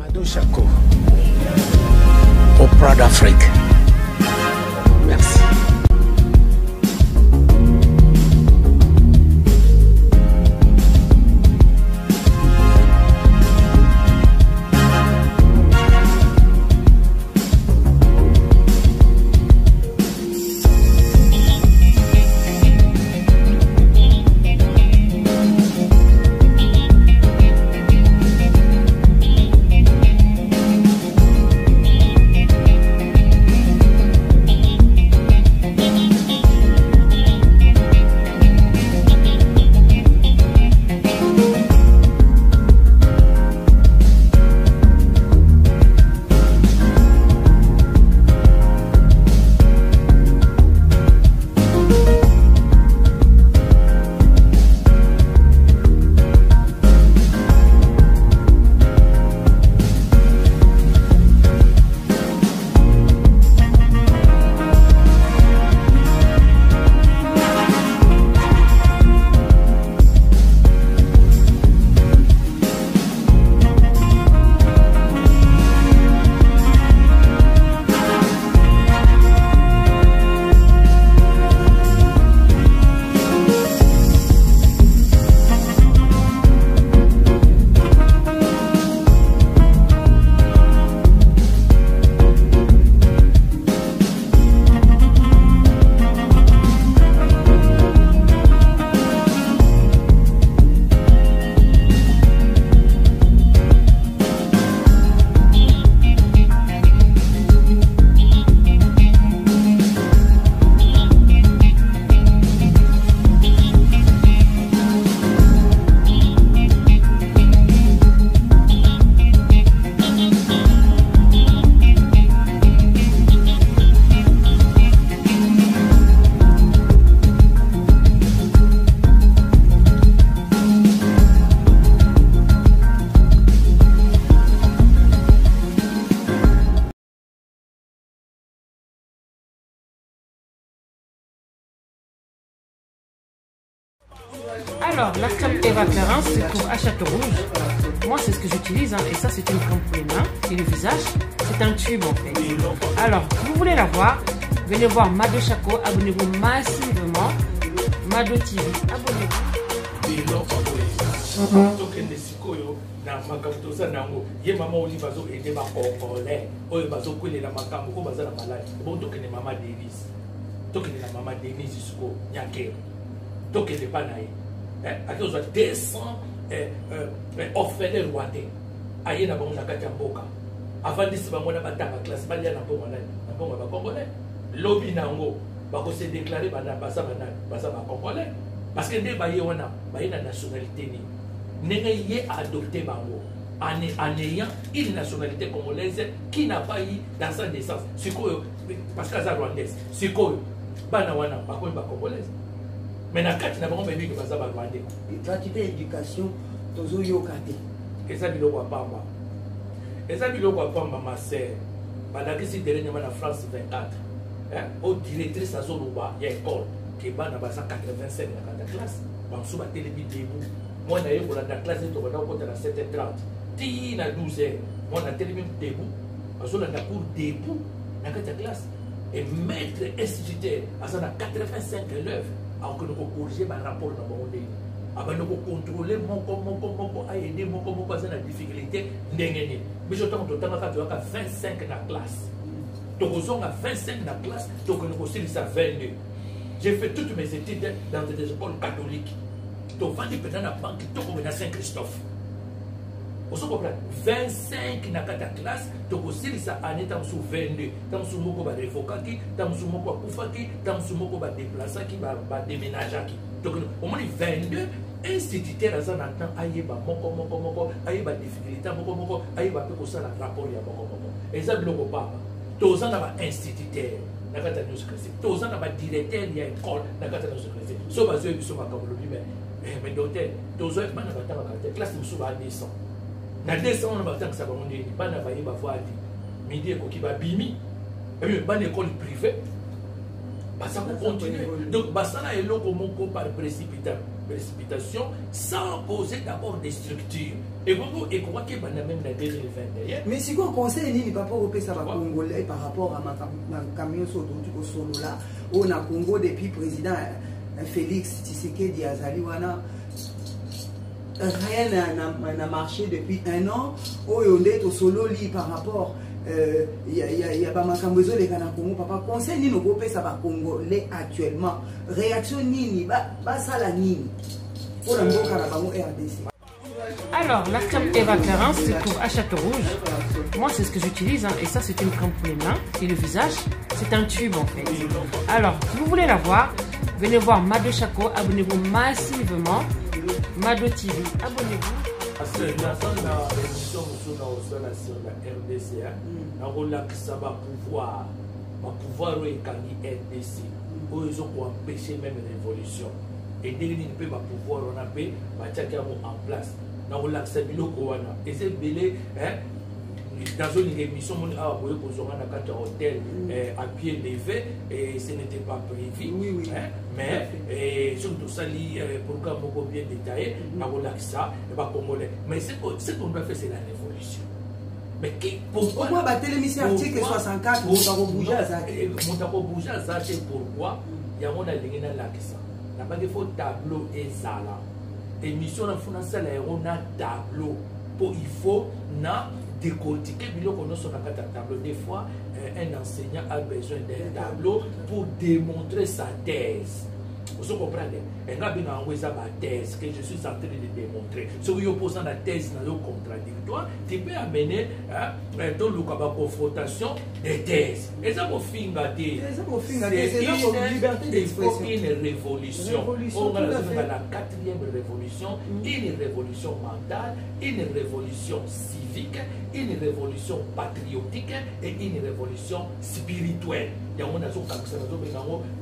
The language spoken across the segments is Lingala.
Mado Chako, Opera d'Afrique. Merci. Alors, la crème Eva Clarence se trouve à Château-Rouge. Moi, c'est ce que j'utilise, hein, et ça, c'est une crème pour les mains et le visage. C'est un tube, en fait. Alors, si vous voulez la voir, venez voir Mado Chako. Abonnez-vous massivement. Mado TV, abonnez-vous. Aki oza 200 orphelins rwandais aye na bango na kati ya mboka avandisi bango na batanga classe balia na mbongo nani na mbongo ba congolais lobi nango bako se déclarer bana basa banani basa ba congolais parce que nde baye wana baye na nationalité ni ndenge ye adopté bango en ayant une nationalité congolaise qui n'a pas eu dans sa naissance sikoyo parce que ça rwandaise sikoyo bana wana bako ba congolaise. Mais na kati na bango bebi ke baza ba rwandais gratuité éducation tozo yokate eza biloko apamba eza biloko apamba ma sœur balakisi dernièrement na France 24 au directrice azoloba ya école ke bana baza 85 na kata classe banso batelemi debout moi na ye kolanda classe to bana kota na 7h30 ti na 12h moi na telemi debout bazolanda cours debout na kata classe et maître instituteur aza na 85 élèves. Alors que nous corriger par rapport à mon monde. Avant de contrôler mon à aider mon à la difficulté. Mais je t'en donne 25 dans la classe. Donc, on a 25 dans la classe, donc nous aussi ça 22. J'ai fait toutes mes études dans des écoles catholiques. Donc, on va dans la banque, donc on a Saint-Christophe. Vous comprenez 25 dans la classe, donc aussi ça année dans sous 22. Dans sous moko ba refokaki, dans sous moko kufaki, dans sous moko ba déplaçaki, ba déménageaki. Donc au moins 22 instituteurs à ça maintenant ayeba moko ayeba difficulté moko ayeba pe ko ça la rapport ya moko. Et ça biloko papa. Tous ans ba instituteur na kata nous créer. Tous ans ba directeur ya école na kata nous créer. So ba zo biso ba kabolobi mais docteur, tous ans ba na ba ta classe musu ba 200. Na 200 on va tant que ça va monter bana ba yeba voir midi ko ki ba bimi et ban école privée bah ça continue donc bah ça là est loco mon par précipitant précipitation sans poser d'abord des structures. Et vous, et quoi qu'il y a même la 2021. Mais si vous conseillez, il n'y a pas pour ça va Congolais par rapport à ma camion sur le solo là, on a Congo depuis président Félix Tshisekedi Azaliwana. Rien n'a marché depuis 1 an. On est au solo lit par rapport. Il y a pas ma cambezo les Ghana Congo. Papa conseil ni nos groupe ça va Congolais actuellement. Réaction nini, ba sala nini. Pour la mboka la bango RDC. Alors, la crème Eva Clarence se trouve à Château-Rouge. Moi, c'est ce que j'utilise, hein, et ça, c'est une crème pour les mains et le visage. C'est un tube, en fait. Alors, si vous voulez la voir, venez voir Mado Chaco. Abonnez-vous massivement. Mado TV, abonnez-vous. Parce que l'ensemble de l'émission sur la RDC, ça va pouvoir RDC, où ils ont empêché même révolution. Et dès qu'ils ne peuvent pas pouvoir, on a pu en place. Dans l'accès et c'est belé, dans une émission, on a un hôtel à pied levé et ce n'était pas prévu. Oui. Mais surtout ça, pourquoi beaucoup bien détaillé, on a ça, mais ce qu'on doit faire, c'est la révolution. Mais pourquoi l'émission article 64 on va bouger à ça? C'est pourquoi il y a un ça. Il faut tableau et zala. Émission dans salle on a tableau pour il faut na décortiquer tableau. Des fois un enseignant a besoin d'un tableau pour démontrer sa thèse. Vous comprenez? Et là, thèse que je suis en train de démontrer. Si vous opposez la thèse dans le contradictoire, tu peux amener dans la confrontation des thèses. Et ça, vous finissez. Il faut une révolution. On a la 4e révolution, une révolution mentale, une révolution civique, une révolution patriotique et une révolution spirituelle. Il y a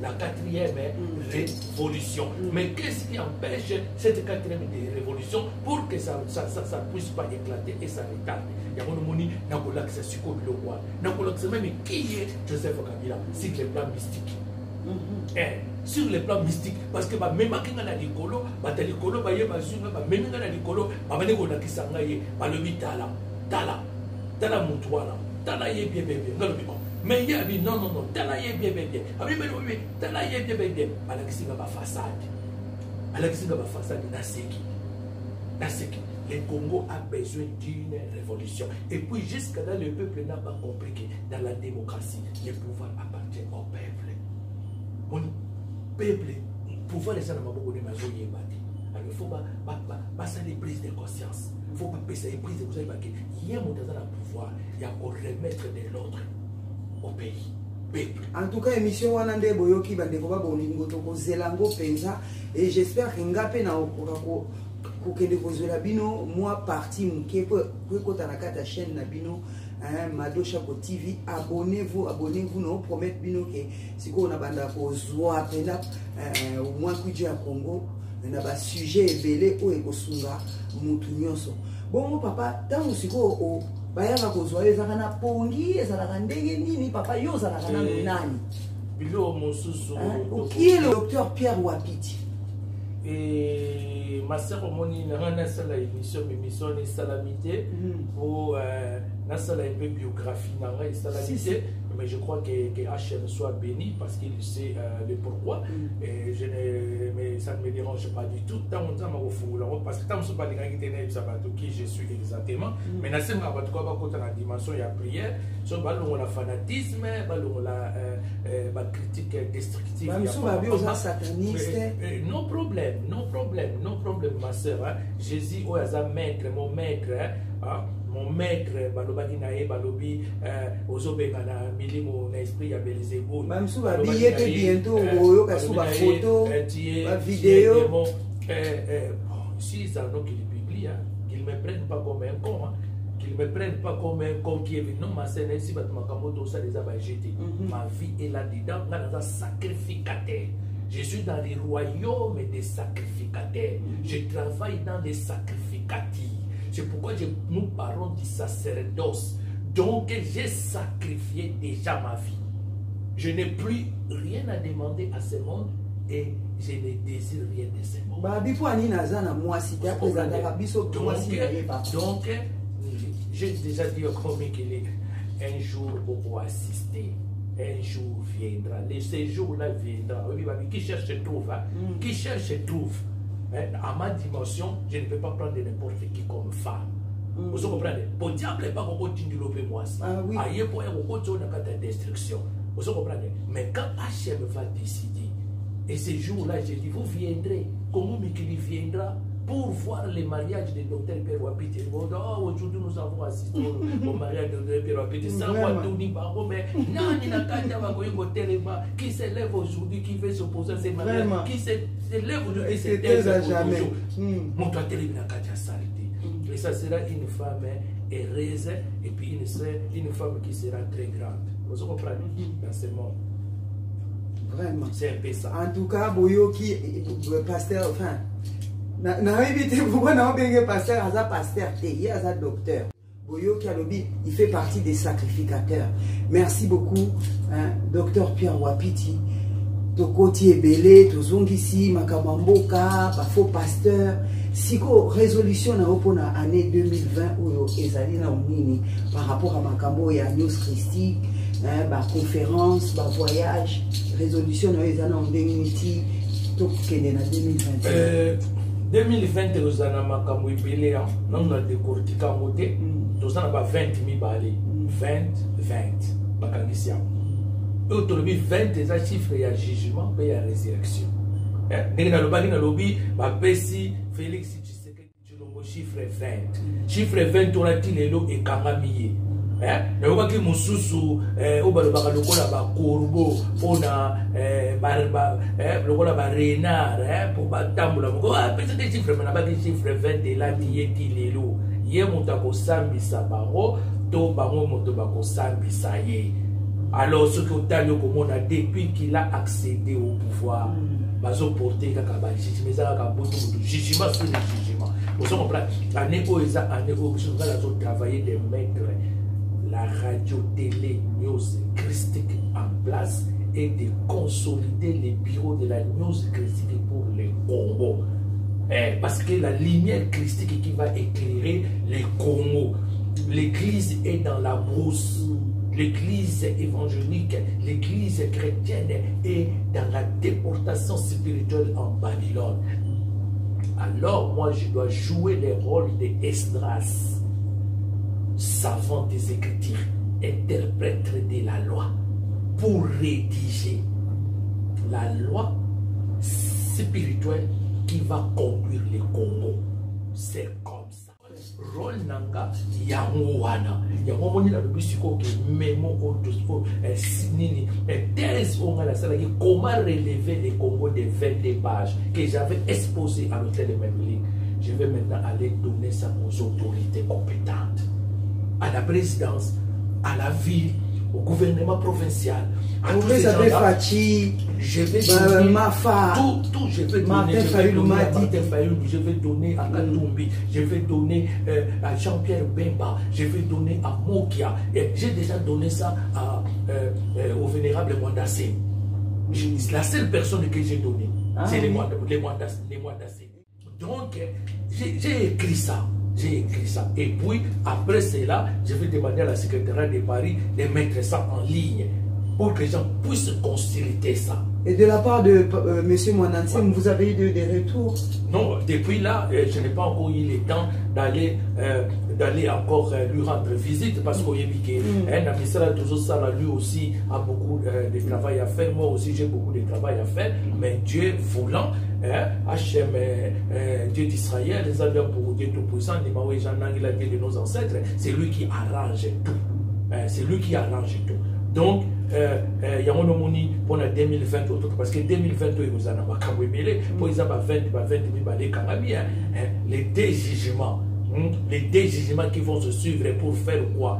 la 4e révolution. Mais qu'est-ce qui empêche cette 4e révolution pour que ça ne puisse pas éclater et ça retarde? Il y a même qui est Joseph Kabila sur le plan mystique. Sur le plan mystique, parce que même quand on a l'écolo, mais il y a non, tala y est bien. Tala y est bien. Alexis va façade. Le Congo a besoin d'une révolution. Et puis jusqu'à là, le peuple n'a pas compris que dans la démocratie, le pouvoir appartient au peuple. Mon peuple, le pouvoir est dans ma boue de ma zone. Alors il faut pas les prises de conscience. Il ne faut pas passer les prises de conscience. Il y a un pouvoir, il y a pour remettre de l'ordre au pays. En tout cas, émission Wanande Boyoki Bandekoba Boningo Toko Zelango Penza, et j'espère que Ngape na Okoko Kokende Kozela Bino, moi parti Mke Kota Nakata chaîne Nabino, Mado Chaco TV, abonnez-vous, nous promettons Bino que si on a banda Kozwa Pena, au moins Kudji à Congo, on a un sujet belé ou Ekosunga, Moutounyoso. Bon, papa, tant aussi au bayanga kozwa ezaka na pongi ezalaka ndenge nini papa yo ozalaka na nani bilo mosusu qui est le docteur Pierre Wapiti et ma sœur omoni na sala émission ni salamité pour na sala un peu biographie na salamité. Mais je crois que HM soit béni parce qu'il sait le pourquoi. Et mais ça ne me dérange pas du tout. Tant que parce que tant que je ne sais pas qui je suis exactement. Mais dans la dimension, il y a prière. Sur le fanatisme, la critique destructive. Non problème, ma soeur. Jésus, mon maître. Mon maître, Balobaki Nae, Balobi, Ozobekana, Mili, mon esprit, à Belzéboul. Même si va bientôt, la photo, la vidéo. Si ça n'a qu'il publie, qu'ils ne me prennent pas comme un con, qu'ils ne me prennent pas comme un con qui est venu. Non, ma scène ici, ça les a jetés. Ma vie est là-dedans, dans un sacrificateur. Je suis dans les royaumes des sacrificateurs. Je travaille dans des sacrificateurs. C'est pourquoi nous parlons du sacerdoce. Donc, j'ai sacrifié déjà ma vie. Je n'ai plus rien à demander à ce monde et je ne désire rien de ce monde. Donc, j'ai déjà dit au comique qu'il est un jour pour assister. Un jour viendra. Ce jour-là viendra. Qui cherche trouve. Hein? Qui cherche trouve. À ma dimension, je ne peux pas prendre n'importe qui comme femme. Vous comprenez? Pour diable, pas qu'on continue de l'opérer moi. Aïe, pour un côté, on a de destruction. Vous comprenez? Mais quand Hachem va décider, et ce jour-là, je dis, vous viendrez. Comment Mikili viendra pour voir le mariage de Dr. Pierre Wapiti? Oh, aujourd'hui, nous avons assisté au mariage de Dr. Pierre Wapiti. Sans moi, tout n'y pas. Mais non, il n'y a qu'un qui se lève aujourd'hui, qui veut s'opposer à ce mariage, qui se lève aujourd'hui, qui se lève aujourd'hui. Mon toit télé n'a qu'à saleté. Et ça sera une femme heureuse et puis une femme qui sera très grande. Vous comprenez? Dans ce monde. Vraiment. C'est un peu ça. En tout cas, Boyoki, pasteur, enfin, pourquoi n'a pas pasteur, à pasteur, il y a un docteur. Boyoki Alobi, il fait partie des sacrificateurs. Merci beaucoup, hein, docteur Pierre Wapiti. Tokoti Ebele, Tozongisi, Makamamboka, faux pasteur. Siko résolution na opona année 2020 ou ezali na unini par rapport à Makambo et à News Christique, hein, ba conférence, ba voyage, résolution na ezana en 2020 to kende na 2021. 2020 ozana Makambo Ebele hein, on a décortiqué moté, tozana ba 20 mi balé, 20 bakangisia. Autonomie 20 des chiffres et à jugement et à résurrection. Félix Tshisekedi chiffre 20. Chiffre 20 on a dit les lots et Kamamiye. Ne voit que Moussousou, au Balobaka Lokola Bakourbo, on a Barba, Lokola Barenard, pour Batamboula. Peut-être des chiffres, mais pas des chiffres 20 et là qui est les lots. Yé Moutako Sambi Sabaro, To Bango Motobako Sambi Saye. Alors, ce que on a depuis qu'il a accédé au pouvoir, bazo porté kakaba jugement ça kaboto jugement sur le jugement. Vous comprenez? Année où ils ont travaillé de mettre la radio télé news christique en place et de consolider les bureaux de la news christique pour les Congo. Parce que la lumière christique qui va éclairer les Congo, l'église est dans la brousse. L'église évangélique, l'église chrétienne est dans la déportation spirituelle en Babylone. Alors moi je dois jouer le rôle d'Esdras, savant des Écritures, interprète de la loi, pour rédiger la loi spirituelle qui va conduire le Congo. C'est comme ça. Rôle nanga yangoana yangomoni na lobisiko ke memo autospo nini thèse on a la salle comment relever les Congo de 22 pages que j'avais exposé à l'hôtel de Memeling. Je vais maintenant aller donner ça aux autorités compétentes, à la présidence, à la ville, au gouvernement provincial. Je vais donner tout, je vais donner je vais donner à Katumbi, je vais donner à Jean-Pierre Bemba, je vais donner à Mokia. J'ai déjà donné ça au vénérable Mwandassé. La seule personne que j'ai donnée, c'est les Mwandassé. Donc, j'ai écrit ça. J'ai écrit ça. Et puis, après cela, je vais demander à la secrétaire de Paris de mettre ça en ligne pour que les gens puissent consulter ça. Et de la part de M. Mwandassé, vous avez eu des retours? Non, depuis là, je n'ai pas encore eu le temps d'aller encore lui rendre visite parce qu'il y a un ministère toujours ça, lui aussi a beaucoup de travail à faire. Moi aussi, j'ai beaucoup de travail à faire. Mais Dieu voulant, Hachem, Dieu d'Israël, les alliés pour Dieu Tout-Puissant, Dieu de nos ancêtres, c'est lui qui arrange tout. C'est lui qui arrange tout. Donc, il y a un moni pour 2020 parce que 2020 nous en avons pour exemple 20 les déjugements qui vont se suivre pour faire quoi?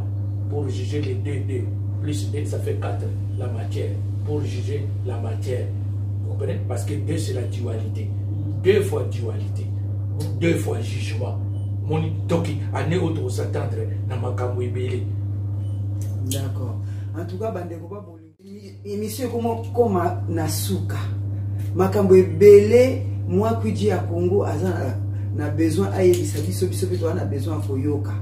Pour juger les deux plus 2 ça fait 4 la matière, pour juger la matière, vous comprenez? Parce que 2 c'est la dualité, 2 fois dualité, 2 fois jugement. Moni toki année autre s'attendre na makambo ebele. D'accord. En tout cas, émission comme Nasuka. makambo ebele moi kuji ya Congo aza na besoin ayebisa biso biso pe to na besoin koyoka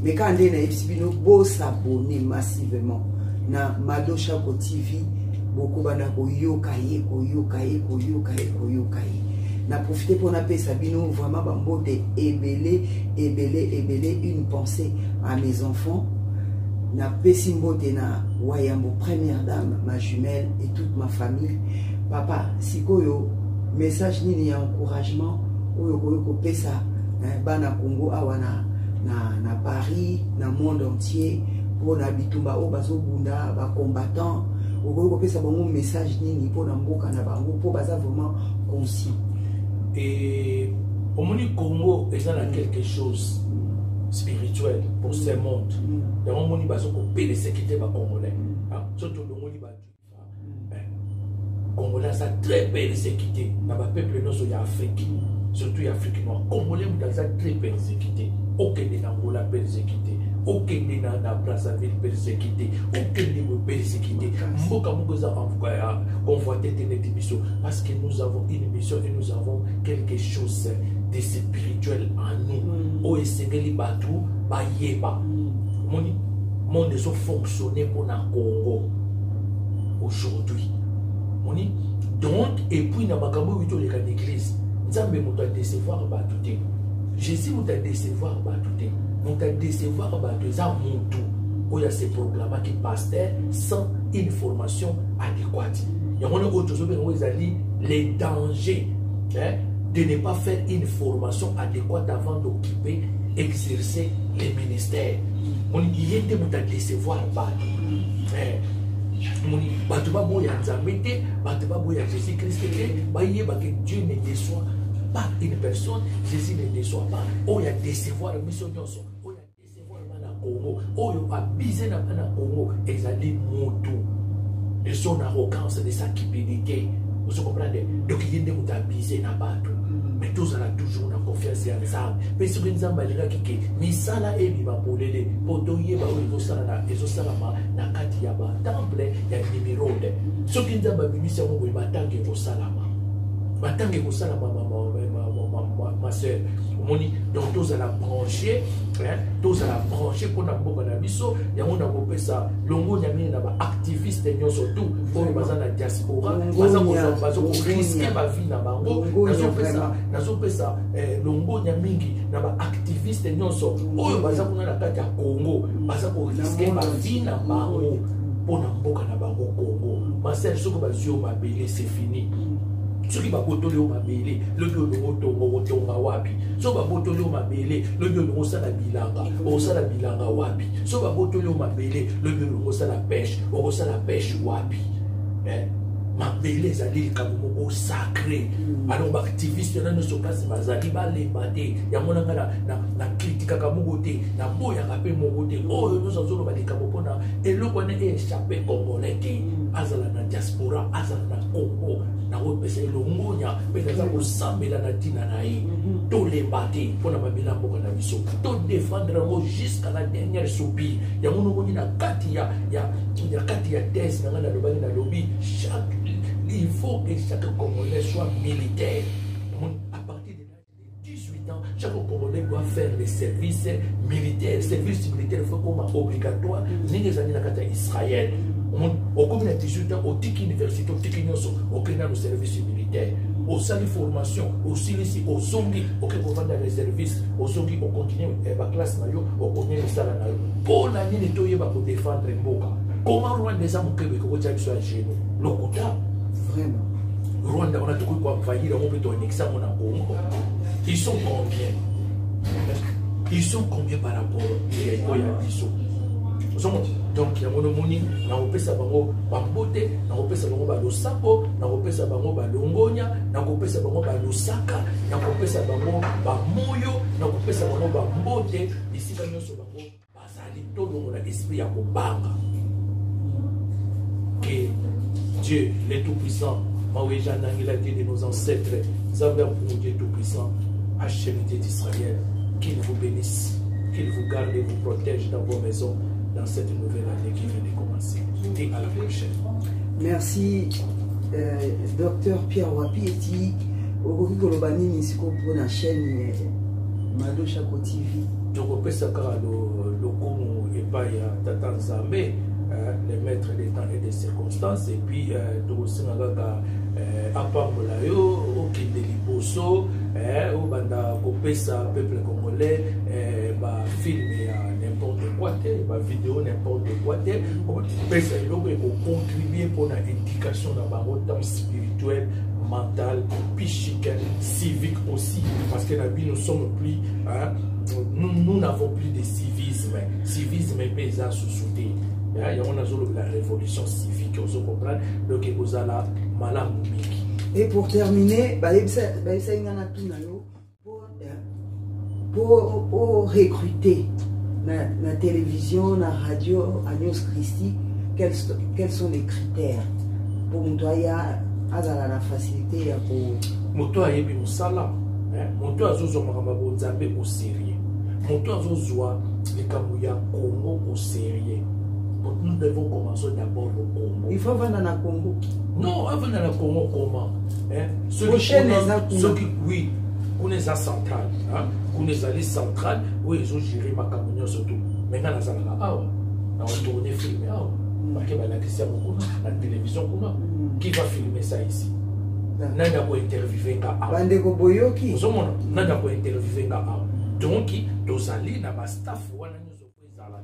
mais quand ndé na ebisibino bo s'abonner massivement na Mado Shako TV beaucoup bana koyoka ye na profiter pour na pesa bino vraiment bambote ebele une pensée à mes enfants na pesi mbote na Wayambo première dame ma jumelle et toute ma famille papa sikoyo message nini ya encouragement oyo ko pesa bana Congo awa na Paris na monde entier pour na bitumba o bazobunda ba combattant ko pesa bango message nini pour na mboka na bango pour baza vraiment conscient. Et au Congo est dans quelque chose spirituel pour ce monde. Il y a un monde qui a les sécurité congolais. Surtout le monde congolais a très persécuté. Dans le peuple non sur l'Afrique, surtout l'Afrique noire. Congolais ont très persécuté. Aucun des Angola persécuté. Aucun des Brazzaville persécuté. Aucun des persécuté. Mboka Mugoza a convoité cette mission parce que nous avons une mission et nous avons quelque chose de spirituel en nous. Au Sengeli Batou, Bayeba. Mon monde sont fonctionné pour le Congo aujourd'hui. Donc, et puis, dans l'église, nous avons décevoir Batou. Jésus nous a décevoir Batou. Nous a décevoir Batou. Il y a ces proclamés qui passent sans une formation adéquate. Il y a autre chose les dangers de ne pas faire une formation adéquate avant d'occuper, exercer les ministères. On y est de décevoir Batou. Dieu ne déçoit pas une personne, Jésus ne déçoit pas. Oh, il y a décevoir la mission de son. Oh, il y a décevoir le Congo. Oh, il y a abuser le Congo. Exaler Moto. De son arrogance, de sa cupidité. Vous comprenez? Donc, il y a des abuser na bateau. Mais tous on a toujours une confiance en ensemble. Mais ce que nous avons dit, misala et biba polele, potoye ba o ezosala na kati ya ba temple ya numéro 2. Ce que nous avons dit, c'est que batange ko salama. Batange ko salama ma sœur. Donc tous à la brancher, tous à la brancher pour na boka na biso, ya on a kopé ça. Longo nyami na ba activiste nyo surtout pour baza na diaspora, baza ko risquer ba vie na bango. Nazo pesa longo nyamingi na ba activiste nyo so. Oyo baza kuna na kati ya Congo, baza ko risquer ba vie na bango pour na boka na bango Congo. Ma sœur soko bazio mabele c'est fini. Ce qui va botoler au mabele, le bio de wapi. So va botoler au mabele, le bio de la bilanga, la bilanga wapi. So va botoler au mabele, le bio de la pêche wapi. Mabele zali kabumo sacré. Alors activiste na no sokasi mazali ba lebate. Ya mona na critique kamugote, na boya kape mogote. Oh nous azolo ba likabopona eloko ne échappé congolais azala na diaspora, azala na Congo. Na wepese longonya peza ko sambela na tina na yi to les bâti pour na babila mboka na biso to défendre mo jusqu'à la dernière soupir ya mono moni na kati ya thèse na ngana lobani na lobby chaque il faut que chaque Congolais soit militaire. À partir de l'âge de 18 ans, chaque Congolais doit faire le service militaire. Service militaire faut comme obligatoire. Les années dans Israël. Au cours de 18 ans, au TIC université, au TIC Nyoso, au Kenya, le service militaire. Au salle de formation, au Silisi, au Zongi, au Kenya, les services, au Zongi, au continue, la classe, au continue, le salaire. Pour l'année, les toyés pour défendre Mboka. Comment Rwanda des hommes Québec, au Tchad, soit chez nous? Le Kouta. Vraiment. Rwanda, on a tout quoi envahir, on peut donner ça, on a Congo. Ils sont combien? Ils sont combien par rapport à Bissau? Donc, il y a mon moni, na opesa bango bambote, na opesa bango ba losapo, na opesa bango ba longonya, na opesa bango ba losaka, na opesa bango ba moyo, na opesa bango ba mbote, ici ba nyoso bango bazali todo na esprit ya kobanga. Que Dieu, le Tout-Puissant, il a dit de nos ancêtres, Zaber pour Dieu Tout-Puissant, Hachem d'Israël, qu'il vous bénisse, qu'il vous garde et vous protège dans vos maisons, dans cette nouvelle année qui vient de commencer. Et à la prochaine. Merci Docteur Pierre Wapieti, au Kolobani Nisiko pour la chaîne Mado Chako TV. Donc, on peut savoir le Komo et pas Tata Nzambe, les maîtres des temps et des circonstances, et puis tout aussi Apambolayo, au Kindeliboso, au Banda Kopesa, peuple congolais, film n'importe quoi, vidéo n'importe quoi, on peut contribuer pour l'éducation dans le temps spirituel, mental, psychique, civique aussi, parce que nous sommes plus, nous n'avons plus de civisme. Civisme est pesant sous soudé. Il y a la révolution civique, vous comprenez, donc vous avez la maladie. Et pour terminer, pour recruter la télévision, la radio, Agnos Christi, quels sont les critères pour Moutoya à la facilité pour Moutoya et Moussala, Moutoya Zozomarabu Zambé au sérieux, Moutoya Zozoa, les Kamouya Congo au sérieux. Nous devons commencer d'abord le Congo. Il faut venir dans le Congo. Non, venir dans le Congo comment? Ceux qui, oui, connaissent la centrale, connaissent la liste centrale, oui, ils ont géré ma communion surtout. Maintenant, on a tourné filmé, parce que la télévision, qui va filmer ça ici? Nada pour interviewer Bandeko Boyoki. Nada pour interviewer donc, tous allés dans ma staff,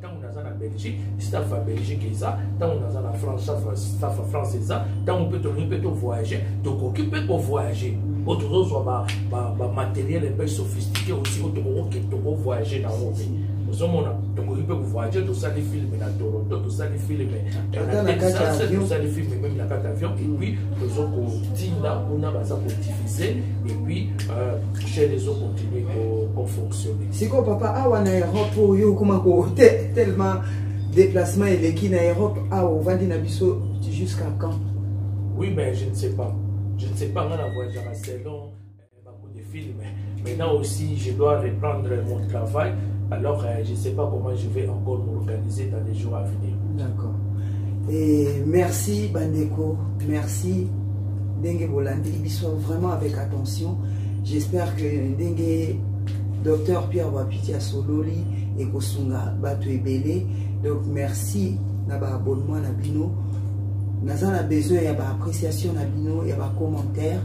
tant on a la Belgique, staff à Belgique, tant on a la France, staff à France, tant on peut voyager, donc on peut voyager. Autour soit matériel un peu sophistiqué aussi, autour qui peut voyager dans le pays. Nous sommes donc on peut voyager, tout ça les films dans Toronto, tout ça les films dans Texas, tout ça les films même dans quatre avions, et puis nous avons continué là, on a ça pour diffuser, et puis chez les autres continuer pour fonctionner. C'est quoi papa, ah on a Europe, yo comment tellement déplacement et l'équipe en Europe, ah on va dire jusqu'à quand? Oui, mais je ne sais pas. Je ne sais pas, on a voyagé assez long, beaucoup de films. Maintenant aussi, je dois reprendre mon travail. Alors, je ne sais pas comment je vais encore m'organiser dans les jours à venir. D'accord. Et merci, Bandeko. Merci, Dengue Bolandi. Il soit vraiment avec attention. J'espère que Dengue, Docteur Pierre Wapitia Sololi et Kosunga Batu Ebele. Donc, merci, Naba abonnement, Nabino. Nous avons besoin d'appréciation, il y a des commentaires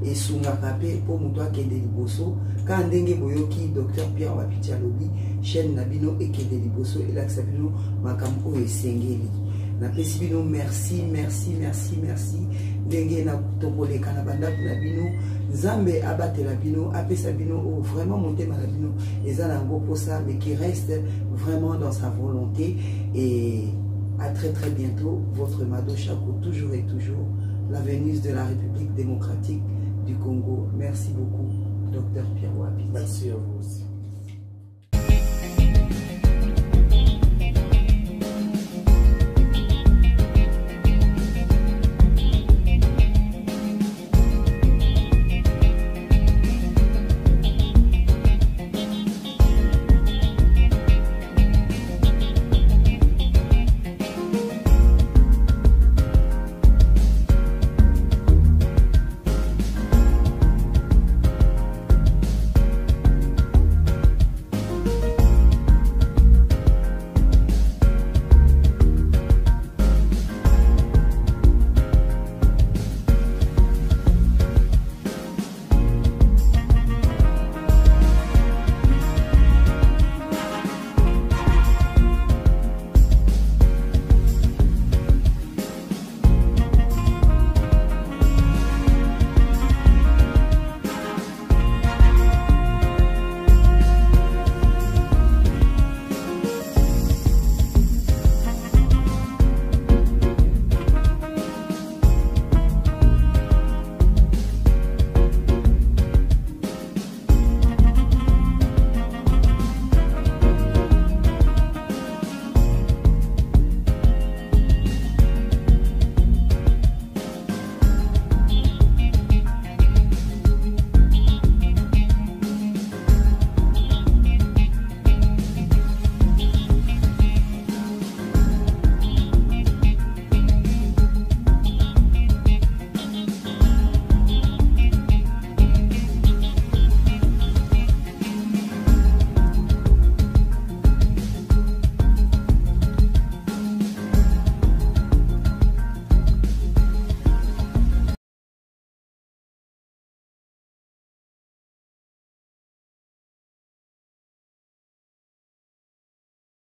et sunga kapé pour Moutoua Kendeli Bosso. Quand Ndenge Boyoki, Docteur Pierre Wapitia Lobi, chaîne Nabino et Kendeli Bosso, et là, Sabino, Makampo et Sengeli. Napesibino, merci, merci, merci, merci. Ndenge na Topole Kanabanda Nabino, Zambe Abate Labino, Ape Sabino, vraiment monté Malabino, et Zalango pour ça, mais qui reste vraiment dans sa volonté. Et à très très bientôt, votre Mado Chako, toujours et toujours, la Vénus de la République démocratique du Congo. Merci beaucoup, Docteur Pierre Wapitia. Merci à vous aussi.